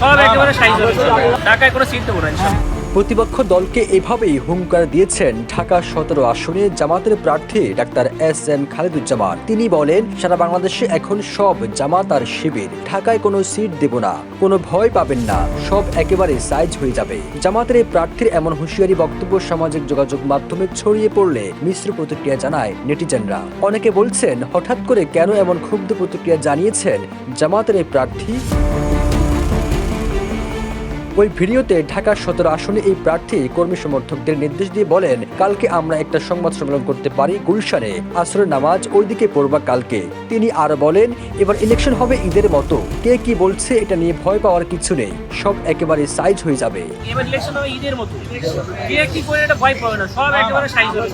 সব একেবারে সাইজ হবে, ঢাকায় কোনো সিট দেবো না ইনশাআল্লাহ। প্রতিপক্ষ দলকে এভাবেই হুঙ্কার দিয়েছেন ঢাকা ১৭ আসনে জামাতের প্রার্থী ডাক্তার এস.এম. খালেদুজ্জামান। তিনি বলেন, সারা বাংলাদেশে এখন সব জামাত আর শিবির, ঢাকায় কোনো সিট দেব না, কোনো ভয় পাবেন না, সব একেবারে সাইজ হয়ে যাবে। জামাতের এই প্রার্থীর এমন হুঁশিয়ারি বক্তব্য সামাজিক যোগাযোগ মাধ্যমে ছড়িয়ে পড়লে মিশ্র প্রতিক্রিয়া জানায় নেটিজেনরা। অনেকে বলছেন, হঠাৎ করে কেন এমন ক্ষুব্ধ প্রতিক্রিয়া জানিয়েছেন জামাতের এই প্রার্থী। ওই ভিডিওতে ঢাকা ১৭ আসনে এই প্রার্থী কর্মী সমর্থকদের নির্দেশ দিয়ে বলেন, কালকে আমরা একটা সংবাদ সম্মেলন করতে পারি গুলশানে, আসরের নামাজ ওইদিকে পড়বা কালকে। তিনি আরো বলেন, এবার ইলেকশন হবে ঈদের মতো, কে কি বলছে এটা নিয়ে ভয় পাওয়ার কিছু নেই, সব একেবারে সাইজ হয়ে যাবে। এবার ইলেকশন হবে ঈদের মতো, কে কি করে এটা ভয় পাবে না, সব একেবারে সাইজ হবে।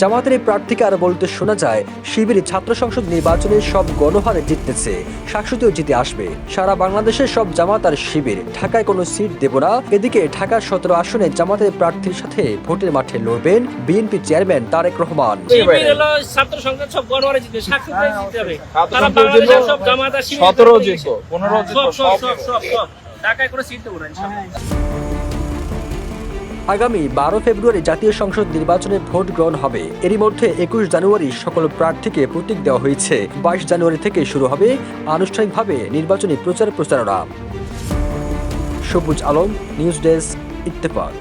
জামাতের এই প্রার্থীকে আরো বলতে শোনা যায়, শিবির ছাত্র সংসদ নির্বাচনে সব গণহারে জিততেছে, শাশ্বতেও জিতে আসবে। সারা বাংলাদেশের সব জামাত আর শিবির, ঢাকায় কোনো সিট দেব না। এদিকে ঢাকা ১৭ আসনে জামাতের প্রার্থীর সাথে ভোটের মাঠে লড়বেন বিএনপি চেয়ারম্যান তারেক রহমান। শিবির হলো ছাত্র সংসদ সব গণহারে জিতবে, শাশ্বতে জিততে হবে। সারা বাংলাদেশের সব জামাত আর শিবির ১৭ জিতবো, ১৫ জিতবো, সব ঢাকায় কোনো সিট দেবো না ইনশাআল্লাহ। আগামী ১২ ফেব্রুয়ারি জাতীয় সংসদ নির্বাচনে ভোট গ্রহণ হবে। এরই মধ্যে ২১ জানুয়ারি সকল প্রার্থীকে প্রতীক দেওয়া হয়েছে। ২২ জানুয়ারি থেকে শুরু হবে আনুষ্ঠানিকভাবে নির্বাচনী প্রচারণা। সবুজ আলম, নিউজ ডেস্ক, ইত্তেফাক।